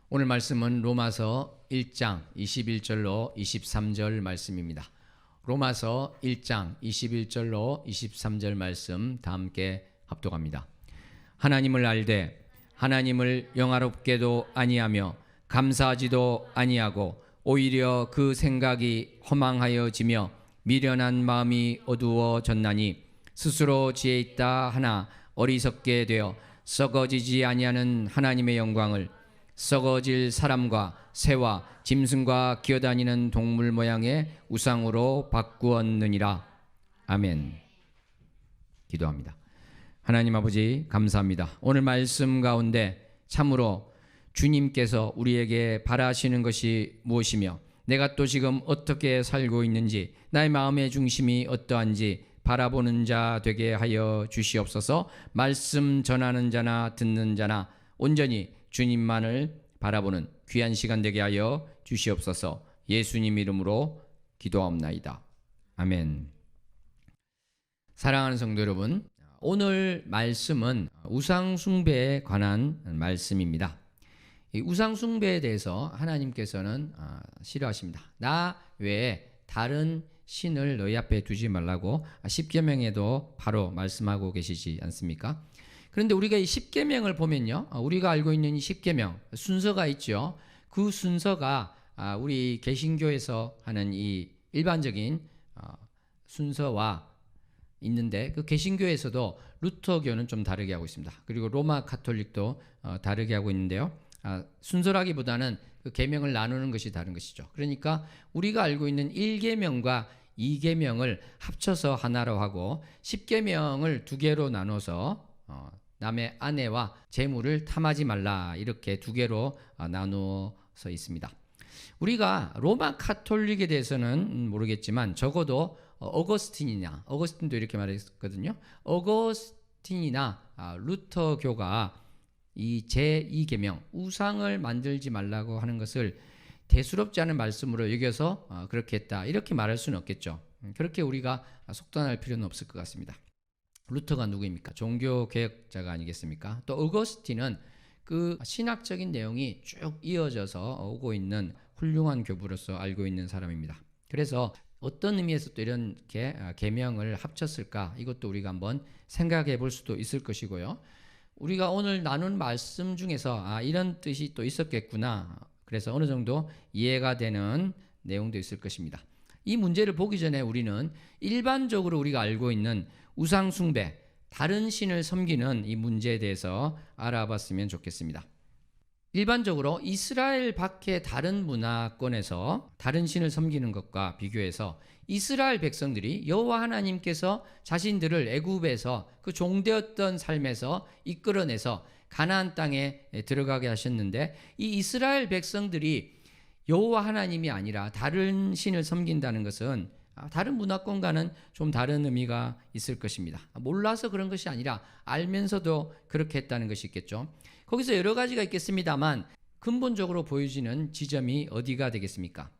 오늘 말씀은 로마서 1장 21절로 23절 말씀입니다. 로마서 1장 21절로 23절 말씀 다 함께 합독합니다. 하나님을 알되 하나님을 영화롭게도 아니하며 감사하지도 아니하고 오히려 그 생각이 허망하여지며 미련한 마음이 어두워졌나니 스스로 지혜 있다 하나 어리석게 되어 썩어지지 아니하는 하나님의 영광을 썩어질 사람과 새와 짐승과 기어다니는 동물 모양의 우상으로 바꾸었느니라. 아멘. 기도합니다. 하나님 아버지 감사합니다. 오늘 말씀 가운데 참으로 주님께서 우리에게 바라시는 것이 무엇이며 내가 또 지금 어떻게 살고 있는지 나의 마음의 중심이 어떠한지 바라보는 자 되게 하여 주시옵소서. 말씀 전하는 자나 듣는 자나 온전히 주님만을 바라보는 귀한 시간 되게 하여 주시옵소서. 예수님 이름으로 기도하옵나이다. 아멘. 사랑하는 성도 여러분, 오늘 말씀은 우상 숭배에 관한 말씀입니다. 이 우상 숭배에 대해서 하나님께서는 싫어하십니다. 나 외에 다른 신을 너희 앞에 두지 말라고 십계명에도 바로 말씀하고 계시지 않습니까? 그런데 우리가 이 십계명을 보면요, 우리가 알고 있는 이 십계명 순서가 있죠. 그 순서가 우리 개신교에서 하는 이 일반적인 순서와 있는데, 그 개신교에서도 루터교는 좀 다르게 하고 있습니다. 그리고 로마 가톨릭도 다르게 하고 있는데요. 순서라기보다는 그 계명을 나누는 것이 다른 것이죠. 그러니까 우리가 알고 있는 1계명과 2계명을 합쳐서 하나로 하고 10계명을 두 개로 나눠서 남의 아내와 재물을 탐하지 말라 이렇게 두 개로 나누어서 있습니다. 우리가 로마 가톨릭에 대해서는 모르겠지만 적어도 어거스틴도 이렇게 말했거든요. 어거스틴이나 루터교가 이 제2계명 우상을 만들지 말라고 하는 것을 대수롭지 않은 말씀으로 여겨서 그렇게 했다 이렇게 말할 수는 없겠죠. 그렇게 우리가 속단할 필요는 없을 것 같습니다. 루터가 누구입니까? 종교개혁자가 아니겠습니까? 또 어거스틴은 그 신학적인 내용이 쭉 이어져서 오고 있는 훌륭한 교부로서 알고 있는 사람입니다. 그래서 어떤 의미에서 또 이렇게 계명을 합쳤을까? 이것도 우리가 한번 생각해 볼 수도 있을 것이고요. 우리가 오늘 나눈 말씀 중에서 이런 뜻이 또 있었겠구나. 그래서 어느 정도 이해가 되는 내용도 있을 것입니다. 이 문제를 보기 전에 우리는 일반적으로 우리가 알고 있는 우상 숭배, 다른 신을 섬기는 이 문제에 대해서 알아봤으면 좋겠습니다. 일반적으로 이스라엘 밖의 다른 문화권에서 다른 신을 섬기는 것과 비교해서 이스라엘 백성들이 여호와 하나님께서 자신들을 애굽에서 그 종되었던 삶에서 이끌어내서 가나안 땅에 들어가게 하셨는데, 이 이스라엘 백성들이 여호와 하나님이 아니라 다른 신을 섬긴다는 것은 다른 문화권과는 좀 다른 의미가 있을 것입니다. 몰라서 그런 것이 아니라 알면서도 그렇게 했다는 것이 있겠죠. 거기서 여러 가지가 있겠습니다만 근본적으로 보여지는 지점이 어디가 되겠습니까?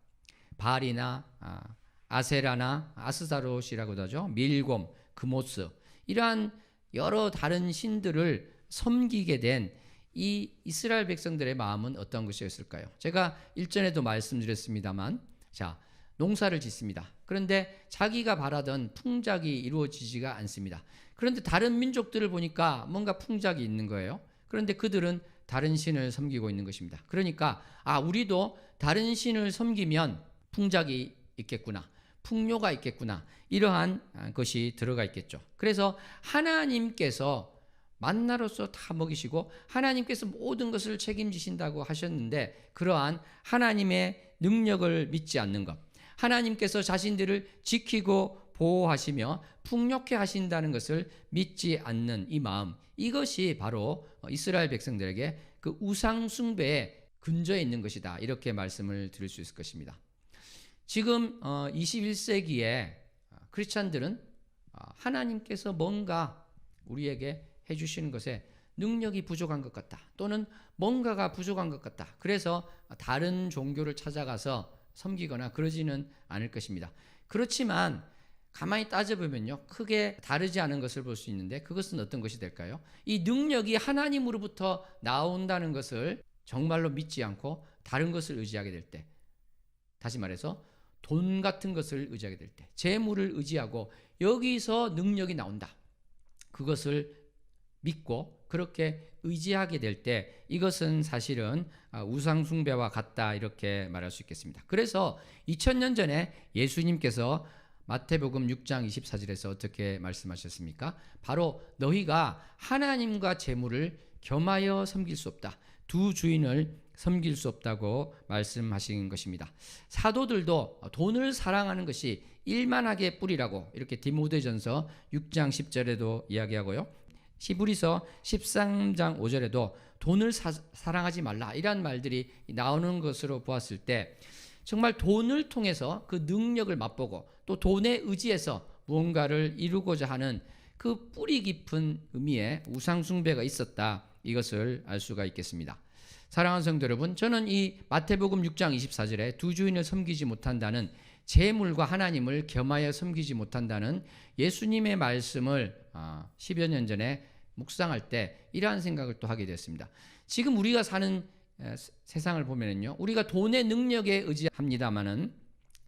바알이나 아세라나 아스타롯이라고도 하죠. 밀곰, 그모스, 이러한 여러 다른 신들을 섬기게 된 이 이스라엘 백성들의 마음은 어떤 것이었을까요? 제가 일전에도 말씀드렸습니다만, 농사를 짓습니다. 그런데 자기가 바라던 풍작이 이루어지지가 않습니다. 그런데 다른 민족들을 보니까 뭔가 풍작이 있는 거예요. 그런데 그들은 다른 신을 섬기고 있는 것입니다. 그러니까 우리도 다른 신을 섬기면 풍작이 있겠구나, 풍요가 있겠구나, 이러한 것이 들어가 있겠죠. 그래서 하나님께서 만나로서 다 먹이시고 하나님께서 모든 것을 책임지신다고 하셨는데, 그러한 하나님의 능력을 믿지 않는 것, 하나님께서 자신들을 지키고 보호하시며 풍요케 하신다는 것을 믿지 않는 이 마음, 이것이 바로 이스라엘 백성들에게 그 우상 숭배의 근저에 있는 것이다, 이렇게 말씀을 드릴 수 있을 것입니다. 지금 21세기에 크리스찬들은 하나님께서 뭔가 우리에게 해주시는 것에 능력이 부족한 것 같다, 또는 뭔가가 부족한 것 같다, 그래서 다른 종교를 찾아가서 섬기거나 그러지는 않을 것입니다. 그렇지만 가만히 따져보면요, 크게 다르지 않은 것을 볼 수 있는데, 그것은 어떤 것이 될까요? 이 능력이 하나님으로부터 나온다는 것을 정말로 믿지 않고 다른 것을 의지하게 될 때, 다시 말해서 돈 같은 것을 의지하게 될 때, 재물을 의지하고 여기서 능력이 나온다. 그것을 믿고 그렇게 의지하게 될 때 이것은 사실은 우상 숭배와 같다 이렇게 말할 수 있겠습니다. 그래서 2000년 전에 예수님께서 마태복음 6장 24절에서 어떻게 말씀하셨습니까? 바로 너희가 하나님과 재물을 겸하여 섬길 수 없다. 두 주인을 섬길 수 없다고 말씀하신 것입니다. 사도들도 돈을 사랑하는 것이 일만하게 뿌리라고 이렇게 디모데전서 6장 10절에도 이야기하고요. 히브리서 13장 5절에도 돈을 사랑하지 말라 이런 말들이 나오는 것으로 보았을 때 정말 돈을 통해서 그 능력을 맛보고 또 돈에 의지해서 무언가를 이루고자 하는 그 뿌리 깊은 의미의 우상 숭배가 있었다. 이것을 알 수가 있겠습니다. 사랑하는 성도 여러분, 저는 이 마태복음 6장 24절에 두 주인을 섬기지 못한다는 재물과 하나님을 겸하여 섬기지 못한다는 예수님의 말씀을 10여 년 전에 묵상할 때 이러한 생각을 또 하게 되었습니다. 지금 우리가 사는 세상을 보면요, 우리가 돈의 능력에 의지합니다마는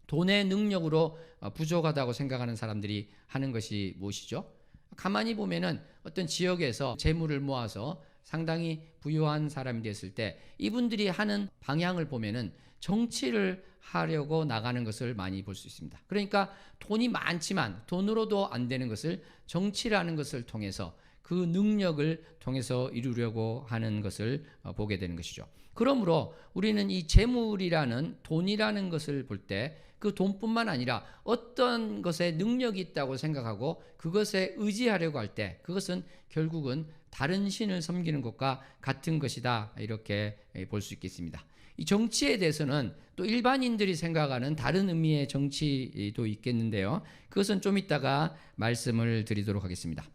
돈의 능력으로 부족하다고 생각하는 사람들이 하는 것이 무엇이죠? 가만히 보면은 어떤 지역에서 재물을 모아서 상당히 부유한 사람이 됐을 때 이분들이 하는 방향을 보면은 정치를 하려고 나가는 것을 많이 볼 수 있습니다. 그러니까 돈이 많지만 돈으로도 안 되는 것을 정치라는 것을 통해서 그 능력을 통해서 이루려고 하는 것을 보게 되는 것이죠. 그러므로 우리는 이 재물이라는 돈이라는 것을 볼 때 그 돈뿐만 아니라 어떤 것에 능력이 있다고 생각하고 그것에 의지하려고 할 때 그것은 결국은 다른 신을 섬기는 것과 같은 것이다 이렇게 볼 수 있겠습니다. 이 정치에 대해서는 또 일반인들이 생각하는 다른 의미의 정치도 있겠는데요. 그것은 좀 이따가 말씀을 드리도록 하겠습니다.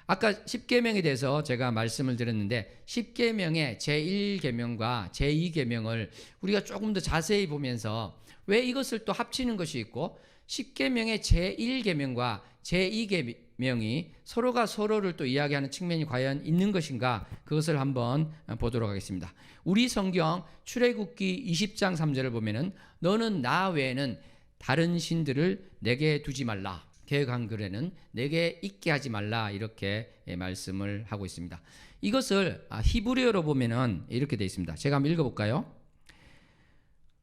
아까 10계명에 대해서 제가 말씀을 드렸는데 10계명의 제1계명과 제2계명을 우리가 조금 더 자세히 보면서 왜 이것을 또 합치는 것이 있고 10계명의 제1계명과 제2계명이 서로가 서로를 또 이야기하는 측면이 과연 있는 것인가 그것을 한번 보도록 하겠습니다. 우리 성경 출애굽기 20장 3절을 보면은 너는 나 외에는 다른 신들을 내게 두지 말라. 개역 한글에는 내게 있게 하지 말라 이렇게 말씀을 하고 있습니다. 이것을 히브리어로 보면은 이렇게 되어 있습니다. 제가 한번 읽어볼까요?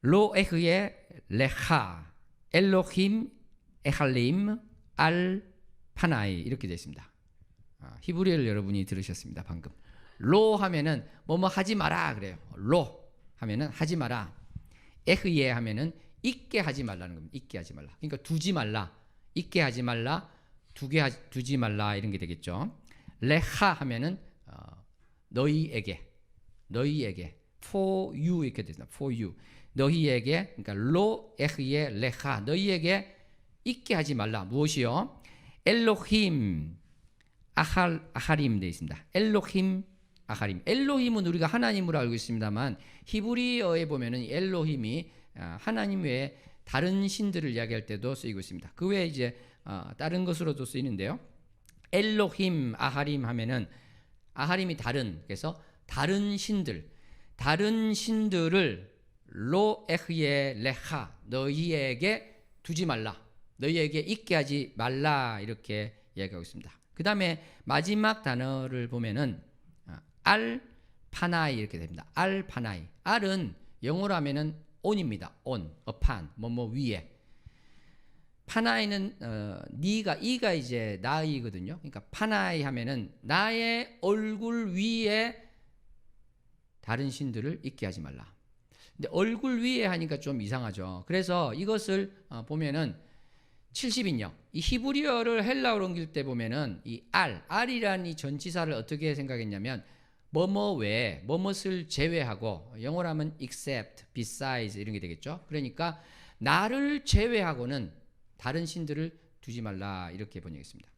로 에흐에 레하 엘로힘 에할림 알 파나이 이렇게 되어 있습니다. 히브리어를 여러분이 들으셨습니다. 방금 로 하면은 뭐뭐 하지 마라 그래요. 로 하면은 하지 마라. 에흐에 하면은 있게 하지 말라는 겁니다. 있게 하지 말라. 그러니까 두지 말라. 있게 하지 말라, 두지 말라 이런 게 되겠죠. 레하 하면은 너희에게 for you 이렇게 됩니다. for you 너희에게 그러니까 로 에흐에 레하 너희에게 있게 하지 말라. 무엇이요? 엘로힘 아하림 되어 있습니다. 엘로힘 아하림. 엘로힘은 우리가 하나님으로 알고 있습니다만 히브리어에 보면은 엘로힘이 하나님 외에 다른 신들을 이야기할 때도 쓰이고 있습니다. 그 외에 이제 다른 것으로도 쓰이는데요. 엘로힘 아하림 하면은 아하림이 다른 그래서 다른 신들을 로 에흐예 레하 너희에게 두지 말라. 너희에게 있게 하지 말라 이렇게 이야기하고 있습니다. 그 다음에 마지막 단어를 보면은 알 파나이 이렇게 됩니다. 알 파나이. 알은 영어로 하면은 on입니다. on, upon, 뭐뭐 위에. 파나이는 이가 이제 나이거든요. 그러니까 파나이 하면은 나의 얼굴 위에 다른 신들을 있게 하지 말라. 근데 얼굴 위에 하니까 좀 이상하죠. 그래서 이것을 보면은 70인역. 이 히브리어를 헬라어로 옮길 때 보면은 이 알이라는 이 전치사를 어떻게 생각했냐면 뭐뭐 외에 뭐뭇을 제외하고 영어로 하면 except, besides 이런 게 되겠죠. 그러니까 나를 제외하고는 다른 신들을 두지 말라 이렇게 번역했습니다.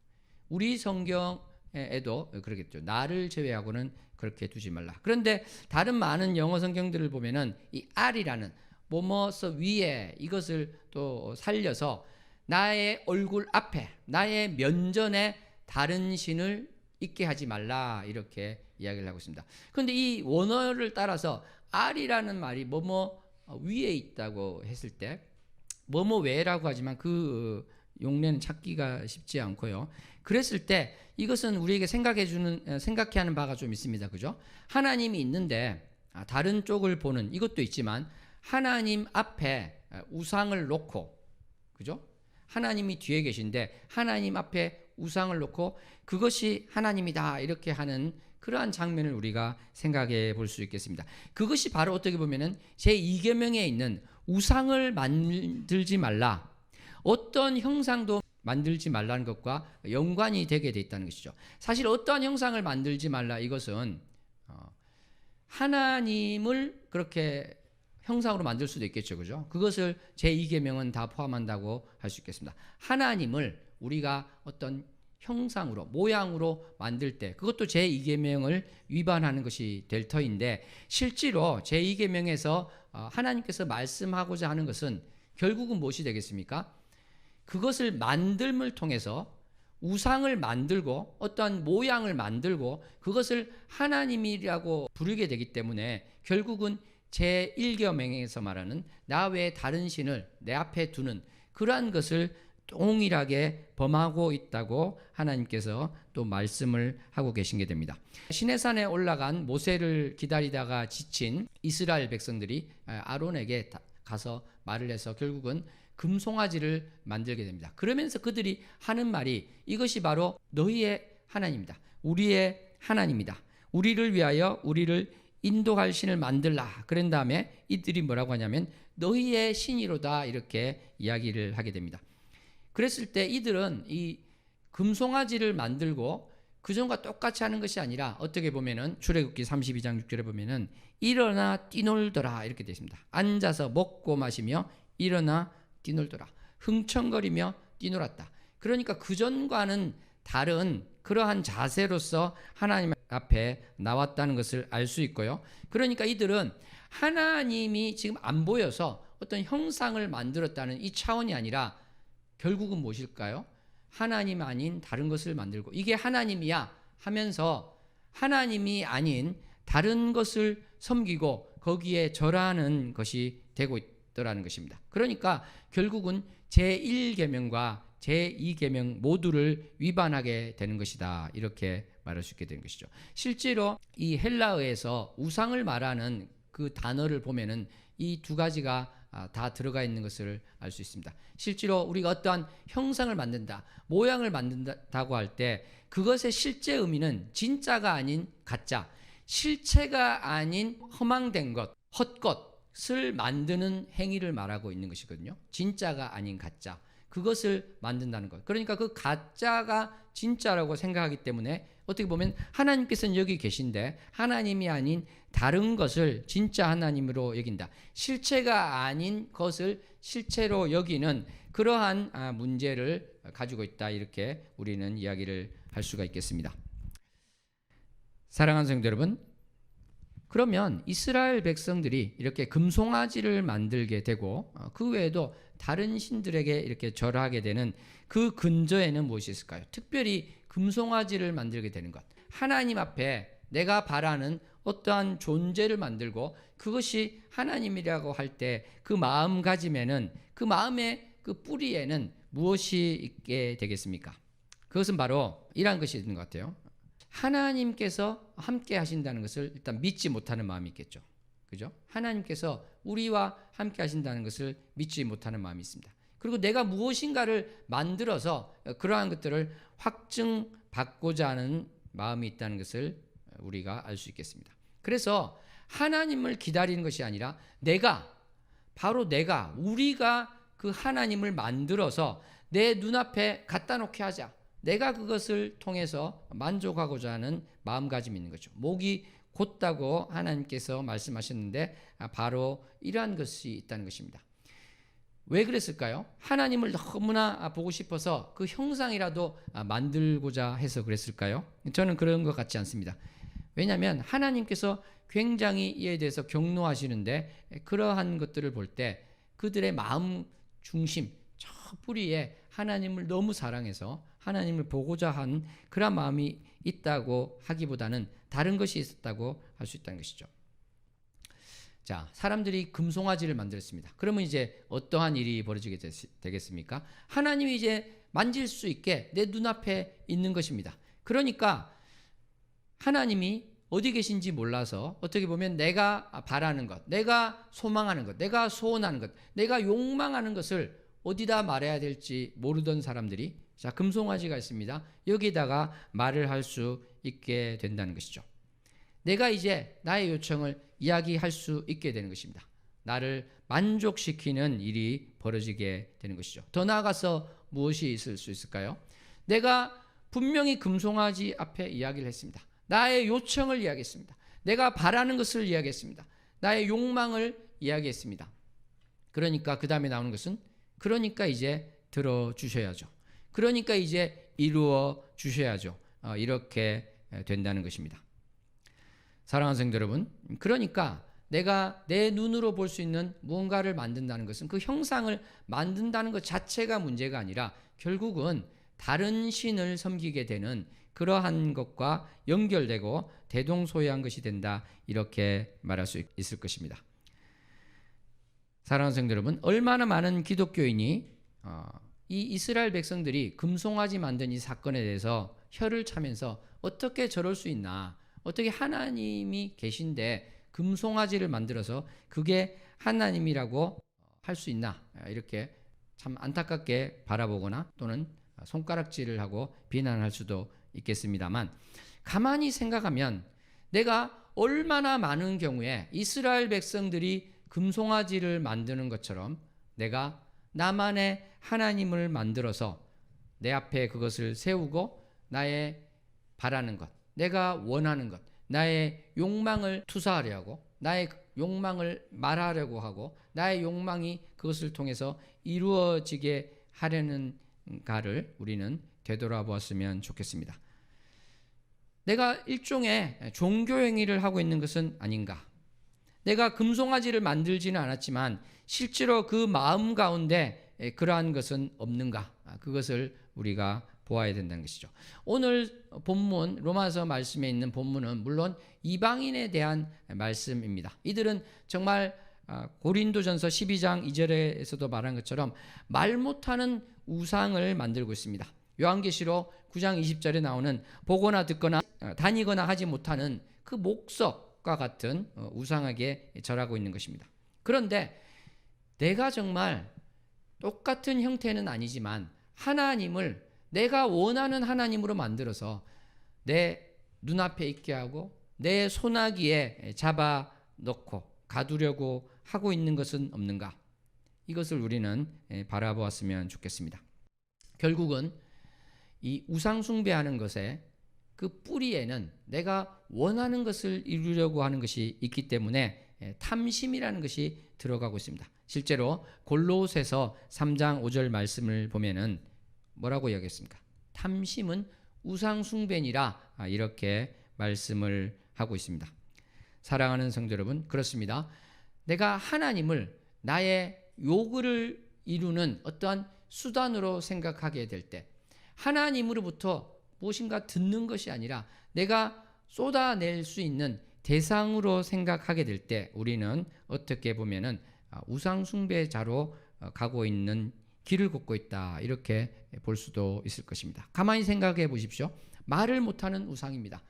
우리 성경에도 그러겠죠. 나를 제외하고는 그렇게 두지 말라. 그런데 다른 많은 영어 성경들을 보면은 이 R이라는 뭐뭐서 위에 이것을 또 살려서 나의 얼굴 앞에 나의 면전에 다른 신을 있게 하지 말라 이렇게 이야기를 하고 있습니다. 그런데 이 원어를 따라서 R이라는 말이 뭐뭐 위에 있다고 했을 때 뭐뭐 외라고 하지만 그 용례는 찾기가 쉽지 않고요. 그랬을 때 이것은 우리에게 생각해 하는 바가 좀 있습니다. 그죠? 하나님이 있는데 다른 쪽을 보는 이것도 있지만 하나님 앞에 우상을 놓고, 그죠? 하나님이 뒤에 계신데 하나님 앞에 우상을 놓고 그것이 하나님이다 이렇게 하는 그러한 장면을 우리가 생각해 볼 수 있겠습니다. 그것이 바로 어떻게 보면은 제2계명에 있는 우상을 만들지 말라, 어떤 형상도 만들지 말라는 것과 연관이 되게 돼 있다는 것이죠. 사실 어떠한 형상을 만들지 말라, 이것은 하나님을 그렇게 형상으로 만들 수도 있겠죠. 그죠? 그것을 제2계명은 다 포함한다고 할 수 있겠습니다. 하나님을 우리가 어떤 형상으로, 모양으로 만들 때 그것도 제2계명을 위반하는 것이 될 터인데, 실제로 제2계명에서 하나님께서 말씀하고자 하는 것은 결국은 무엇이 되겠습니까? 그것을 만듦을 통해서 우상을 만들고 어떠한 모양을 만들고 그것을 하나님이라고 부르게 되기 때문에 결국은 제1계명에서 말하는 나 외에 다른 신을 내 앞에 두는 그러한 것을 동일하게 범하고 있다고 하나님께서 또 말씀을 하고 계신 게 됩니다. 시내산에 올라간 모세를 기다리다가 지친 이스라엘 백성들이 아론에게 가서 말을 해서 결국은 금송아지를 만들게 됩니다. 그러면서 그들이 하는 말이 이것이 바로 너희의 하나님이다, 우리의 하나님이다, 우리를 위하여 우리를 인도할 신을 만들라. 그런 다음에 이들이 뭐라고 하냐면 너희의 신이로다 이렇게 이야기를 하게 됩니다. 그랬을 때 이들은 이 금송아지를 만들고 그전과 똑같이 하는 것이 아니라 어떻게 보면은 출애굽기 32장 6절에 보면은 일어나 뛰놀더라 이렇게 되어 있습니다. 앉아서 먹고 마시며 일어나 뛰놀더라, 흥청거리며 뛰놀았다. 그러니까 그전과는 다른 그러한 자세로서 하나님 앞에 나왔다는 것을 알 수 있고요. 그러니까 이들은 하나님이 지금 안 보여서 어떤 형상을 만들었다는 이 차원이 아니라 결국은 무엇일까요? 하나님 아닌 다른 것을 만들고 이게 하나님이야 하면서 하나님이 아닌 다른 것을 섬기고 거기에 절하는 것이 되고 있더라는 것입니다. 그러니까 결국은 제1계명과 제2계명 모두를 위반하게 되는 것이다 이렇게 말할 수 있게 되는 것이죠. 실제로 이 헬라어에서 우상을 말하는 그 단어를 보면은 이 두 가지가 다 들어가 있는 것을 알 수 있습니다. 실제로 우리가 어떠한 형상을 만든다, 모양을 만든다고 할 때 그것의 실제 의미는 진짜가 아닌 가짜, 실체가 아닌 허망된 것, 헛것을 만드는 행위를 말하고 있는 것이거든요. 진짜가 아닌 가짜, 그것을 만든다는 것. 그러니까 그 가짜가 진짜라고 생각하기 때문에 어떻게 보면 하나님께서는 여기 계신데 하나님이 아닌 다른 것을 진짜 하나님으로 여긴다, 실체가 아닌 것을 실체로 여기는 그러한 문제를 가지고 있다 이렇게 우리는 이야기를 할 수가 있겠습니다. 사랑하는 성도 여러분, 그러면 이스라엘 백성들이 이렇게 금송아지를 만들게 되고 그 외에도 다른 신들에게 이렇게 절하게 되는 그 근저에는 무엇이 있을까요? 특별히 금송아지를 만들게 되는 것, 하나님 앞에 내가 바라는 어떠한 존재를 만들고 그것이 하나님이라고 할 때 그 마음가짐에는, 그 마음의 그 뿌리에는 무엇이 있게 되겠습니까? 그것은 바로 이러한 것이 있는 것 같아요. 하나님께서 함께 하신다는 것을 일단 믿지 못하는 마음이 있겠죠. 그죠? 하나님께서 우리와 함께 하신다는 것을 믿지 못하는 마음이 있습니다. 그리고 내가 무엇인가를 만들어서 그러한 것들을 확증받고자 하는 마음이 있다는 것을 우리가 알 수 있겠습니다. 그래서 하나님을 기다리는 것이 아니라 우리가 그 하나님을 만들어서 내 눈앞에 갖다 놓게 하자, 내가 그것을 통해서 만족하고자 하는 마음가짐이 있는 거죠. 목이 곧다고 하나님께서 말씀하셨는데 바로 이러한 것이 있다는 것입니다. 왜 그랬을까요? 하나님을 너무나 보고 싶어서 그 형상이라도 만들고자 해서 그랬을까요? 저는 그런 것 같지 않습니다. 왜냐하면 하나님께서 굉장히 이에 대해서 경노하시는데 그러한 것들을 볼 때 그들의 마음 중심, 저 뿌리에 하나님을 너무 사랑해서 하나님을 보고자 한 그런 마음이 있다고 하기보다는 다른 것이 있었다고 할 수 있다는 것이죠. 자, 사람들이 금송아지를 만들었습니다. 그러면 이제 어떠한 일이 벌어지게 되겠습니까? 하나님이 이제 만질 수 있게 내 눈앞에 있는 것입니다. 그러니까 하나님이 어디 계신지 몰라서 어떻게 보면 내가 바라는 것, 내가 소망하는 것, 내가 소원하는 것, 내가 욕망하는 것을 어디다 말해야 될지 모르던 사람들이 자, 금송아지가 있습니다. 여기다가 말을 할 수 있게 된다는 것이죠. 내가 이제 나의 요청을 이야기할 수 있게 되는 것입니다. 나를 만족시키는 일이 벌어지게 되는 것이죠. 더 나아가서 무엇이 있을 수 있을까요? 내가 분명히 금송아지 앞에 이야기를 했습니다. 나의 요청을 이야기했습니다. 내가 바라는 것을 이야기했습니다. 나의 욕망을 이야기했습니다. 그러니까 그 다음에 나오는 것은 그러니까 이제 들어주셔야죠. 그러니까 이제 이루어 주셔야죠. 이렇게 된다는 것입니다. 사랑하는 성도 여러분, 그러니까 내가 내 눈으로 볼 수 있는 무언가를 만든다는 것은 그 형상을 만든다는 것 자체가 문제가 아니라 결국은 다른 신을 섬기게 되는 그러한 것과 연결되고 대동소이한 것이 된다, 이렇게 말할 수 있을 것입니다. 사랑하는 성도 여러분, 얼마나 많은 기독교인이 이 이스라엘 백성들이 금송아지 만든 이 사건에 대해서 혀를 차면서 어떻게 저럴 수 있나, 어떻게 하나님이 계신데 금송아지를 만들어서 그게 하나님이라고 할 수 있나, 이렇게 참 안타깝게 바라보거나 또는 손가락질을 하고 비난할 수도 있겠습니다만, 가만히 생각하면 내가 얼마나 많은 경우에 이스라엘 백성들이 금송아지를 만드는 것처럼 내가 나만의 하나님을 만들어서 내 앞에 그것을 세우고 나의 바라는 것, 내가 원하는 것, 나의 욕망을 투사하려고, 나의 욕망을 말하려고 하고, 나의 욕망이 그것을 통해서 이루어지게 하려는가를 우리는 되돌아보았으면 좋겠습니다. 내가 일종의 종교 행위를 하고 있는 것은 아닌가? 내가 금송아지를 만들지는 않았지만 실제로 그 마음 가운데 그러한 것은 없는가? 그것을 우리가 보아야 된다는 것이죠. 오늘 본문, 로마서 말씀에 있는 본문은 물론 이방인에 대한 말씀입니다. 이들은 정말 고린도전서 12장 2절에서도 말한 것처럼 말 못하는 우상을 만들고 있습니다. 요한계시록 9장 20절에 나오는 보거나 듣거나 다니거나 하지 못하는 그 목석과 같은 우상에게 절하고 있는 것입니다. 그런데 내가 정말 똑같은 형태는 아니지만 하나님을 내가 원하는 하나님으로 만들어서 내 눈앞에 있게 하고 내 손아귀에 잡아 넣고 가두려고 하고 있는 것은 없는가? 이것을 우리는 바라보았으면 좋겠습니다. 결국은 이 우상 숭배하는 것의 그 뿌리에는 내가 원하는 것을 이루려고 하는 것이 있기 때문에 탐심이라는 것이 들어가고 있습니다. 실제로 골로새서 3장 5절 말씀을 보면은 뭐라고 이야기했습니까? 탐심은 우상 숭배니라, 이렇게 말씀을 하고 있습니다. 사랑하는 성도 여러분, 그렇습니다. 내가 하나님을 나의 요구를 이루는 어떠한 수단으로 생각하게 될 때, 하나님으로부터 무엇인가 듣는 것이 아니라 내가 쏟아낼 수 있는 대상으로 생각하게 될 때 우리는 어떻게 보면은 우상 숭배자로 가고 있는 길을 걷고 있다, 이렇게 볼 수도 있을 것입니다. 가만히 생각해 보십시오. 말을 못하는 우상입니다.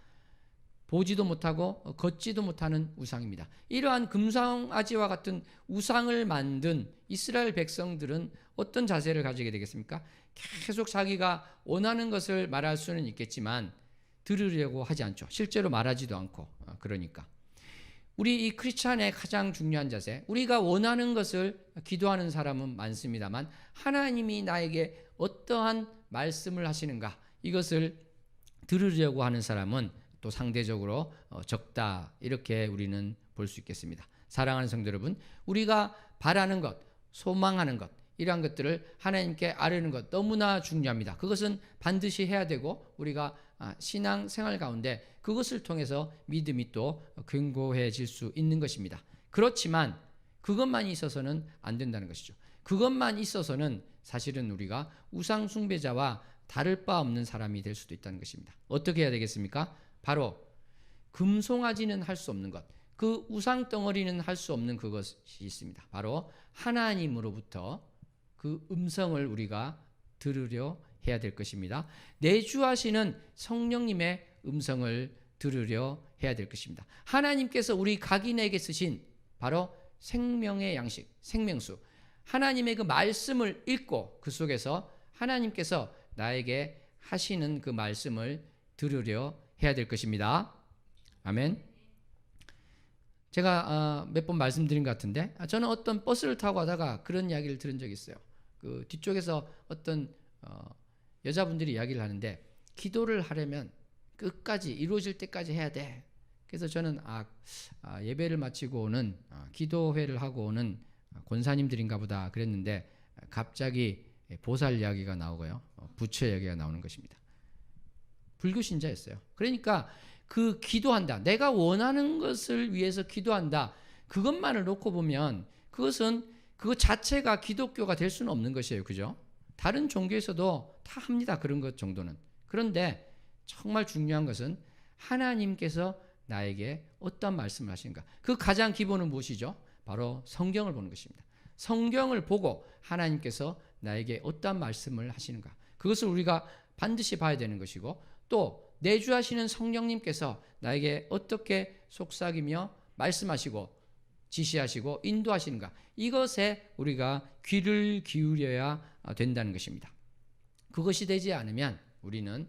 보지도 못하고 걷지도 못하는 우상입니다. 이러한 금송아지와 같은 우상을 만든 이스라엘 백성들은 어떤 자세를 가지게 되겠습니까? 계속 자기가 원하는 것을 말할 수는 있겠지만 들으려고 하지 않죠. 실제로 말하지도 않고. 그러니까 우리 이 크리스찬의 가장 중요한 자세, 우리가 원하는 것을 기도하는 사람은 많습니다만 하나님이 나에게 어떠한 말씀을 하시는가, 이것을 들으려고 하는 사람은 또 상대적으로 적다, 이렇게 우리는 볼 수 있겠습니다. 사랑하는 성도 여러분, 우리가 바라는 것, 소망하는 것, 이러한 것들을 하나님께 아뢰는 것 너무나 중요합니다. 그것은 반드시 해야 되고 우리가 신앙 생활 가운데 그것을 통해서 믿음이 또 견고해질 수 있는 것입니다. 그렇지만 그것만 있어서는 안 된다는 것이죠. 그것만 있어서는 사실은 우리가 우상 숭배자와 다를 바 없는 사람이 될 수도 있다는 것입니다. 어떻게 해야 되겠습니까? 바로 금송아지는 할 수 없는 것, 그 우상 덩어리는 할 수 없는 그것이 있습니다. 바로 하나님으로부터 그 음성을 우리가 들으려 해야 될 것입니다. 내주하시는 성령님의 음성을 들으려 해야 될 것입니다. 하나님께서 우리 각인에게 쓰신 바로 생명의 양식, 생명수, 하나님의 그 말씀을 읽고 그 속에서 하나님께서 나에게 하시는 그 말씀을 들으려 해야 될 것입니다. 아멘. 제가 몇 번 말씀드린 것 같은데, 저는 어떤 버스를 타고 가다가 그런 이야기를 들은 적이 있어요. 그 뒤쪽에서 어떤 여자분들이 이야기를 하는데, 기도를 하려면 끝까지 이루어질 때까지 해야 돼. 그래서 저는 예배를 마치고 오는 기도회를 하고 오는 권사님들인가 보다 그랬는데, 갑자기 보살 이야기가 나오고요, 부처 이야기가 나오는 것입니다. 불교 신자였어요. 그러니까 그 기도한다, 내가 원하는 것을 위해서 기도한다, 그것만을 놓고 보면 그것 자체가 기독교가 될 수는 없는 것이에요. 그죠? 다른 종교에서도 다 합니다. 그런 것 정도는. 그런데 정말 중요한 것은 하나님께서 나에게 어떤 말씀을 하시는가. 그 가장 기본은 무엇이죠? 바로 성경을 보는 것입니다. 성경을 보고 하나님께서 나에게 어떤 말씀을 하시는가, 그것을 우리가 반드시 봐야 되는 것이고, 또 내주하시는 성령님께서 나에게 어떻게 속삭이며 말씀하시고 지시하시고 인도하시는가, 이것에 우리가 귀를 기울여야 된다는 것입니다. 그것이 되지 않으면 우리는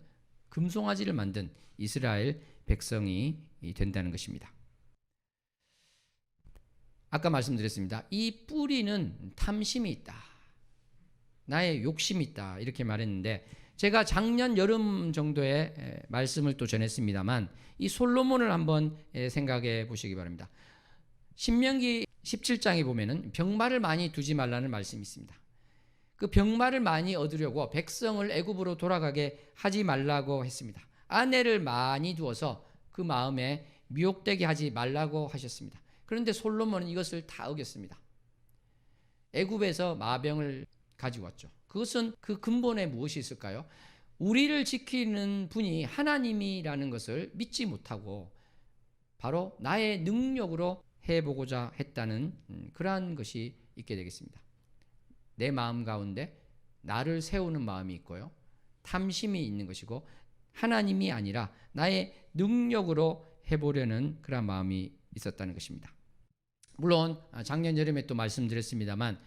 금송아지를 만든 이스라엘 백성이 된다는 것입니다. 아까 말씀드렸습니다. 이 뿌리는 탐심이 있다, 나의 욕심이 있다, 이렇게 말했는데, 제가 작년 여름 정도에 말씀을 또 전했습니다만, 이 솔로몬을 한번 생각해 보시기 바랍니다. 신명기 17장에 보면은 병마를 많이 두지 말라는 말씀이 있습니다. 그 병마를 많이 얻으려고 백성을 애굽으로 돌아가게 하지 말라고 했습니다. 아내를 많이 두어서 그 마음에 미혹되게 하지 말라고 하셨습니다. 그런데 솔로몬은 이것을 다 어겼습니다. 애굽에서 마병을 가지고 왔죠. 그것은 그 근본에 무엇이 있을까요? 우리를 지키는 분이 하나님이라는 것을 믿지 못하고 바로 나의 능력으로 해보고자 했다는 그러한 것이 있게 되겠습니다. 내 마음 가운데 나를 세우는 마음이 있고요, 탐심이 있는 것이고, 하나님이 아니라 나의 능력으로 해보려는 그런 마음이 있었다는 것입니다. 물론 작년 여름에 또 말씀드렸습니다만,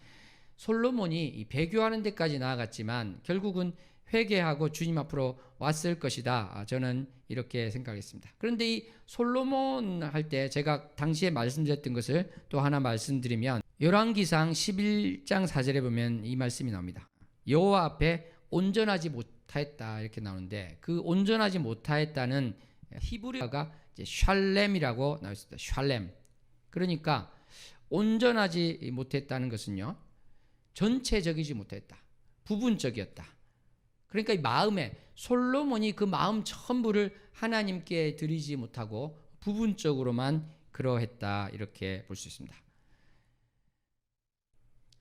솔로몬이 배교하는 데까지 나아갔지만 결국은 회개하고 주님 앞으로 왔을 것이다, 저는 이렇게 생각했습니다. 그런데 이 솔로몬 할 때 제가 당시에 말씀드렸던 것을 또 하나 말씀드리면, 열왕기상 11장 4절에 보면 이 말씀이 나옵니다. 여호와 앞에 온전하지 못하였다, 이렇게 나오는데, 그 온전하지 못하였다는 히브리어가 샬렘이라고 나와 있습니다. 샬렘. 그러니까 온전하지 못했다는 것은요, 전체적이지 못했다, 부분적이었다. 그러니까 이 마음에, 솔로몬이 그 마음 전부를 하나님께 드리지 못하고 부분적으로만 그러했다, 이렇게 볼 수 있습니다.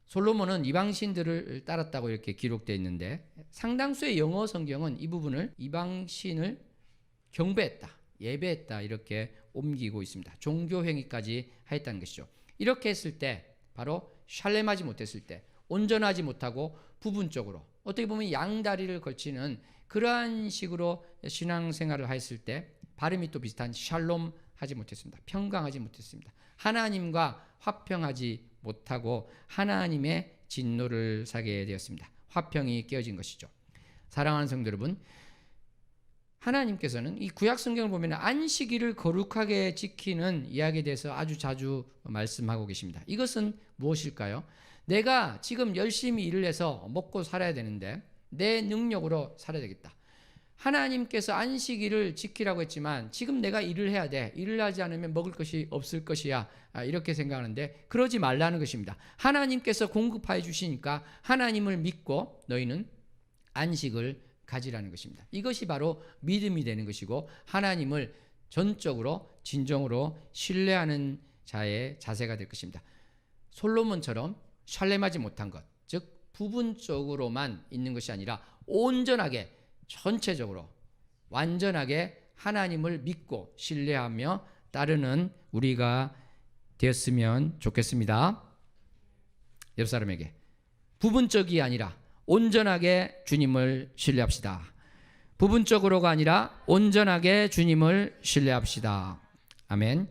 솔로몬은 이방신들을 따랐다고 이렇게 기록되어 있는데, 상당수의 영어 성경은 이 부분을 이방신을 경배했다, 예배했다, 이렇게 옮기고 있습니다. 종교행위까지 하였다는 것이죠. 이렇게 했을 때, 바로 샬렘하지 못했을 때, 온전하지 못하고 부분적으로, 어떻게 보면 양다리를 걸치는 그러한 식으로 신앙생활을 했을 때 발음이 또 비슷한 샬롬 하지 못했습니다. 평강하지 못했습니다. 하나님과 화평하지 못하고 하나님의 진노를 사게 되었습니다. 화평이 깨어진 것이죠. 사랑하는 성도 여러분, 하나님께서는 이 구약 성경을 보면 안식일을 거룩하게 지키는 이야기에 대해서 아주 자주 말씀하고 계십니다. 이것은 무엇일까요? 내가 지금 열심히 일을 해서 먹고 살아야 되는데 내 능력으로 살아야 되겠다. 하나님께서 안식일을 지키라고 했지만 지금 내가 일을 해야 돼, 일을 하지 않으면 먹을 것이 없을 것이야, 이렇게 생각하는데 그러지 말라는 것입니다. 하나님께서 공급하여 주시니까 하나님을 믿고 너희는 안식을 가지라는 것입니다. 이것이 바로 믿음이 되는 것이고, 하나님을 전적으로 진정으로 신뢰하는 자의 자세가 될 것입니다. 솔로몬처럼 샬렘하지 못한 것, 즉 부분적으로만 있는 것이 아니라 온전하게, 전체적으로 완전하게 하나님을 믿고 신뢰하며 따르는 우리가 되었으면 좋겠습니다. 옆 사람에게 부분적이 아니라 온전하게 주님을 신뢰합시다. 부분적으로가 아니라 온전하게 주님을 신뢰합시다. 아멘.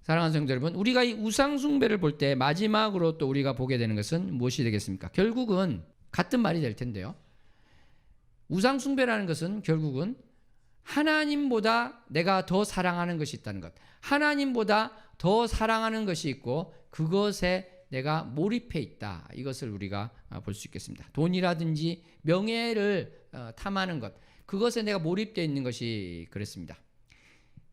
사랑하는 성도 여러분, 우리가 이 우상 숭배를 볼 때 마지막으로 또 우리가 보게 되는 것은 무엇이 되겠습니까? 결국은 같은 말이 될 텐데요. 우상 숭배라는 것은 결국은 하나님보다 내가 더 사랑하는 것이 있다는 것. 하나님보다 더 사랑하는 것이 있고 그것에 내가 몰입해 있다. 이것을 우리가 볼 수 있겠습니다. 돈이라든지 명예를 탐하는 것. 그것에 내가 몰입되어 있는 것이 그렇습니다.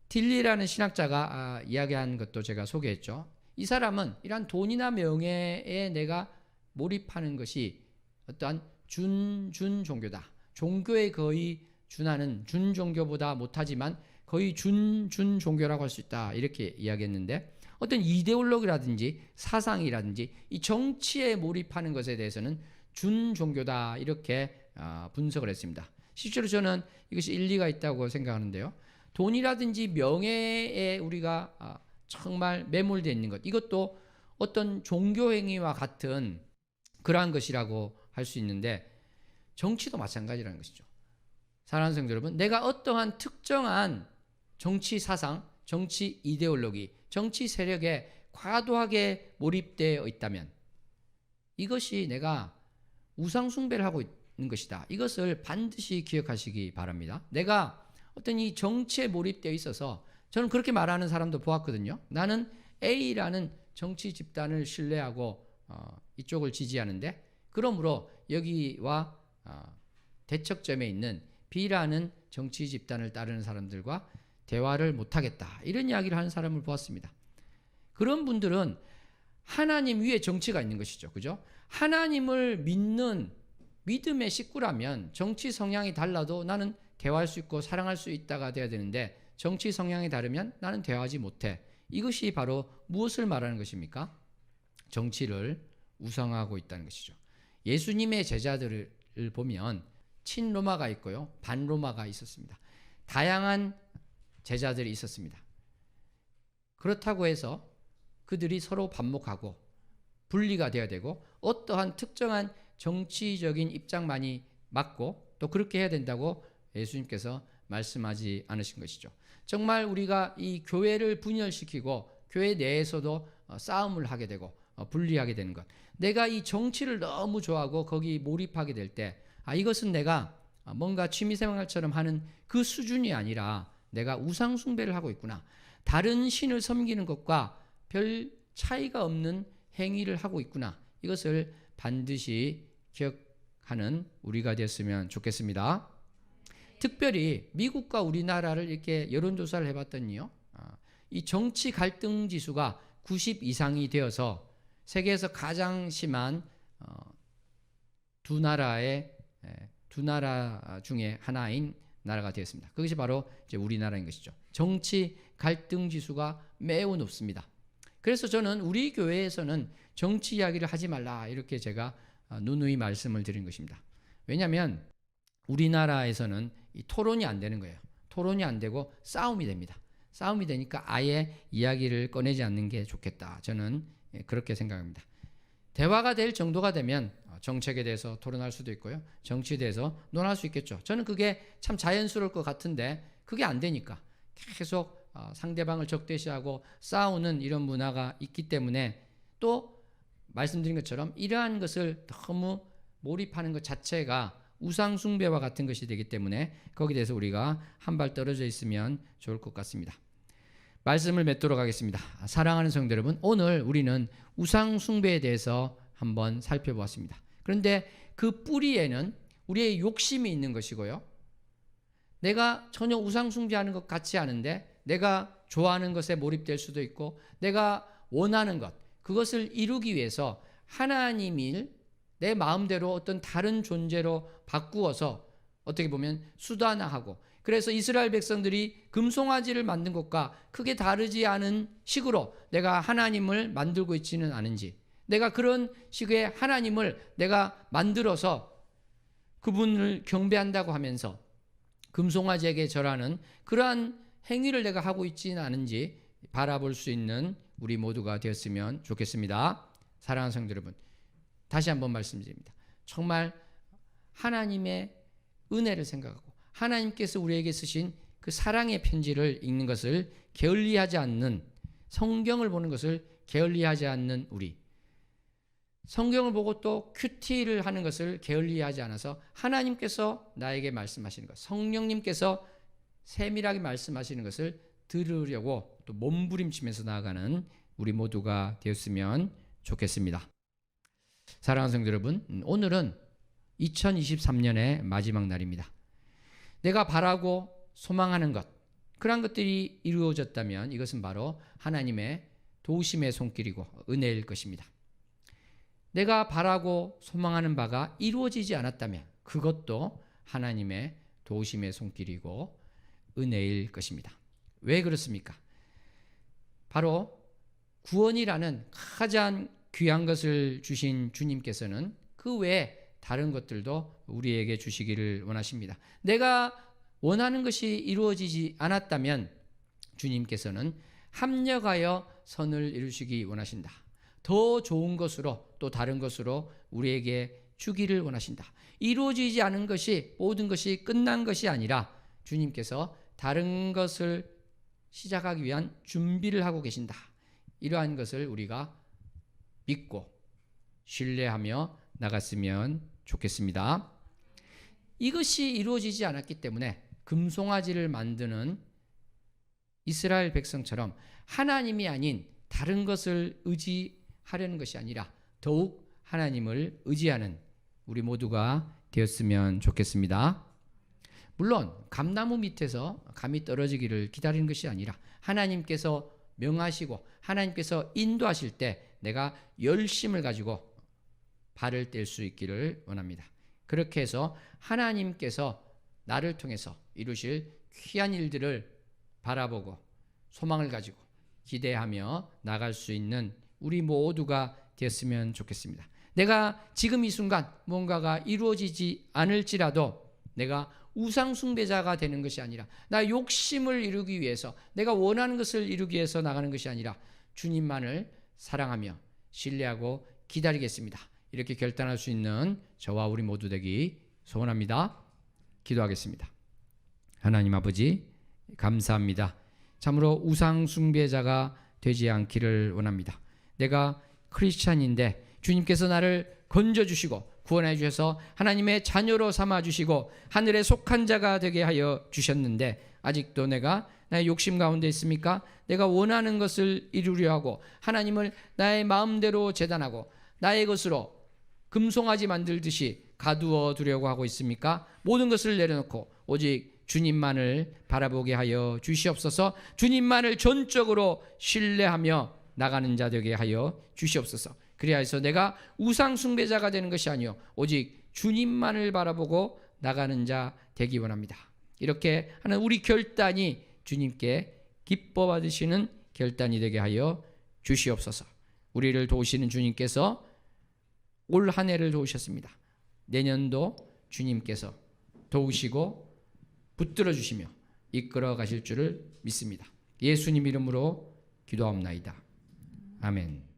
딜리라는 신학자가 이야기한 것도 제가 소개했죠. 이 사람은 이러한 돈이나 명예에 내가 몰입하는 것이 어떠한 준 종교다. 종교에 거의 준하는 준 종교보다 못하지만 거의 준 종교라고 할 수 있다. 이렇게 이야기했는데 어떤 이데올로기라든지 사상이라든지 이 정치에 몰입하는 것에 대해서는 준 종교다. 이렇게 분석을 했습니다. 실제로 저는 이것이 일리가 있다고 생각하는데요. 돈이라든지 명예에 우리가 정말 매몰되어 있는 것, 이것도 어떤 종교 행위와 같은 그러한 것이라고 할 수 있는데 정치도 마찬가지라는 것이죠. 사랑하는 성도 여러분, 내가 어떠한 특정한 정치 사상, 정치 이데올로기, 정치 세력에 과도하게 몰입되어 있다면 이것이 내가 우상 숭배를 하고 있는 것이다. 이것을 반드시 기억하시기 바랍니다. 내가 어떤 이 정치에 몰입되어 있어서 저는 그렇게 말하는 사람도 보았거든요. 나는 A라는 정치 집단을 신뢰하고 이쪽을 지지하는데 그러므로 여기와 대척점에 있는 B라는 정치 집단을 따르는 사람들과 대화를 못하겠다. 이런 이야기를 하는 사람을 보았습니다. 그런 분들은 하나님 위에 정치가 있는 것이죠. 그죠? 하나님을 믿는 믿음의 식구라면 정치 성향이 달라도 나는 대화할 수 있고 사랑할 수 있다가 돼야 되는데 정치 성향이 다르면 나는 대화하지 못해. 이것이 바로 무엇을 말하는 것입니까? 정치를 우상화하고 있다는 것이죠. 예수님의 제자들을 보면 친로마가 있고요. 반로마가 있었습니다. 다양한 제자들이 있었습니다. 그렇다고 해서 그들이 서로 반목하고 분리가 되어야 되고 어떠한 특정한 정치적인 입장만이 맞고 또 그렇게 해야 된다고 예수님께서 말씀하지 않으신 것이죠. 정말 우리가 이 교회를 분열시키고 교회 내에서도 싸움을 하게 되고 분리하게 되는 것. 내가 이 정치를 너무 좋아하고 거기 몰입하게 될 때 이것은 내가 뭔가 취미생활처럼 하는 그 수준이 아니라 내가 우상 숭배를 하고 있구나. 다른 신을 섬기는 것과 별 차이가 없는 행위를 하고 있구나. 이것을 반드시 기억하는 우리가 됐으면 좋겠습니다. 특별히 미국과 우리나라를 이렇게 여론조사를 해봤더니요. 이 정치 갈등 지수가 90 이상이 되어서 세계에서 가장 심한 두 나라 중에 하나인 나라가 되었습니다. 그것이 바로 이제 우리나라인 것이죠. 정치 갈등 지수가 매우 높습니다. 그래서 저는 우리 교회에서는 정치 이야기를 하지 말라 이렇게 제가 누누이 말씀을 드린 것입니다. 왜냐하면 우리나라에서는 이 토론이 안 되는 거예요. 토론이 안 되고 싸움이 됩니다. 싸움이 되니까 아예 이야기를 꺼내지 않는 게 좋겠다. 저는 그렇게 생각합니다. 대화가 될 정도가 되면 정책에 대해서 토론할 수도 있고요. 정치에 대해서 논할 수 있겠죠. 저는 그게 참 자연스러울 것 같은데 그게 안 되니까 계속 상대방을 적대시하고 싸우는 이런 문화가 있기 때문에 또 말씀드린 것처럼 이러한 것을 너무 몰입하는 것 자체가 우상 숭배와 같은 것이 되기 때문에 거기에 대해서 우리가 한 발 떨어져 있으면 좋을 것 같습니다. 말씀을 맺도록 하겠습니다. 사랑하는 성도 여러분, 오늘 우리는 우상 숭배에 대해서 한번 살펴보았습니다. 그런데 그 뿌리에는 우리의 욕심이 있는 것이고요. 내가 전혀 우상 숭배하는 것 같지 않은데 내가 좋아하는 것에 몰입될 수도 있고 내가 원하는 것, 그것을 이루기 위해서 하나님을 내 마음대로 어떤 다른 존재로 바꾸어서 어떻게 보면 수단화하고, 그래서 이스라엘 백성들이 금송아지를 만든 것과 크게 다르지 않은 식으로 내가 하나님을 만들고 있지는 않은지, 내가 그런 식의 하나님을 내가 만들어서 그분을 경배한다고 하면서 금송아지에게 절하는 그러한 행위를 내가 하고 있지는 않은지 바라볼 수 있는 우리 모두가 되었으면 좋겠습니다. 사랑하는 성도 여러분, 다시 한번 말씀드립니다. 정말 하나님의 은혜를 생각하고 하나님께서 우리에게 쓰신 그 사랑의 편지를 읽는 것을 게을리하지 않는, 성경을 보는 것을 게을리하지 않는 우리, 성경을 보고 또 큐티를 하는 것을 게을리하지 않아서 하나님께서 나에게 말씀하시는 것, 성령님께서 세밀하게 말씀하시는 것을 들으려고 또 몸부림치면서 나아가는 우리 모두가 되었으면 좋겠습니다. 사랑하는 성도 여러분, 오늘은 2023년의 마지막 날입니다. 내가 바라고 소망하는 것, 그러한 것들이 이루어졌다면 이것은 바로 하나님의 도우심의 손길이고 은혜일 것입니다. 내가 바라고 소망하는 바가 이루어지지 않았다면 그것도 하나님의 도우심의 손길이고 은혜일 것입니다. 왜 그렇습니까? 바로 구원이라는 가장 귀한 것을 주신 주님께서는 그 외에 다른 것들도 우리에게 주시기를 원하십니다. 내가 원하는 것이 이루어지지 않았다면 주님께서는 합력하여 선을 이루시기 원하신다. 더 좋은 것으로 또 다른 것으로 우리에게 주기를 원하신다. 이루어지지 않은 것이, 모든 것이 끝난 것이 아니라 주님께서 다른 것을 시작하기 위한 준비를 하고 계신다. 이러한 것을 우리가 믿고 신뢰하며 나갔으면 좋겠습니다. 이것이 이루어지지 않았기 때문에 금송아지를 만드는 이스라엘 백성처럼 하나님이 아닌 다른 것을 의지하려는 것이 아니라 더욱 하나님을 의지하는 우리 모두가 되었으면 좋겠습니다. 물론 감나무 밑에서 감이 떨어지기를 기다리는 것이 아니라 하나님께서 명하시고 하나님께서 인도하실 때 내가 열심을 가지고 발을 뗄 수 있기를 원합니다. 그렇게 해서 하나님께서 나를 통해서 이루실 귀한 일들을 바라보고 소망을 가지고 기대하며 나갈 수 있는 우리 모두가 되었으면 좋겠습니다. 내가 지금 이 순간 뭔가가 이루어지지 않을지라도 내가 우상 숭배자가 되는 것이 아니라 나 욕심을 이루기 위해서, 내가 원하는 것을 이루기 위해서 나가는 것이 아니라 주님만을 사랑하며 신뢰하고 기다리겠습니다. 이렇게 결단할 수 있는 저와 우리 모두 되기 소원합니다. 기도하겠습니다. 하나님 아버지, 감사합니다. 참으로 우상 숭배자가 되지 않기를 원합니다. 내가 크리스찬인데 주님께서 나를 건져주시고 구원해 주셔서 하나님의 자녀로 삼아주시고 하늘에 속한 자가 되게 하여 주셨는데 아직도 내가 나의 욕심 가운데 있습니까? 내가 원하는 것을 이루려 하고 하나님을 나의 마음대로 재단하고 나의 것으로 금송아지 만들듯이 가두어 두려고 하고 있습니까? 모든 것을 내려놓고 오직 주님만을 바라보게 하여 주시옵소서. 주님만을 전적으로 신뢰하며 나가는 자 되게 하여 주시옵소서. 그리하여서 내가 우상 숭배자가 되는 것이 아니요 오직 주님만을 바라보고 나가는 자 되기 원합니다. 이렇게 하는 우리 결단이 주님께 기뻐 받으시는 결단이 되게 하여 주시옵소서. 우리를 도우시는 주님께서 올 한 해를 도우셨습니다. 내년도 주님께서 도우시고 붙들어 주시며 이끌어 가실 줄을 믿습니다. 예수님 이름으로 기도하옵나이다. 아멘.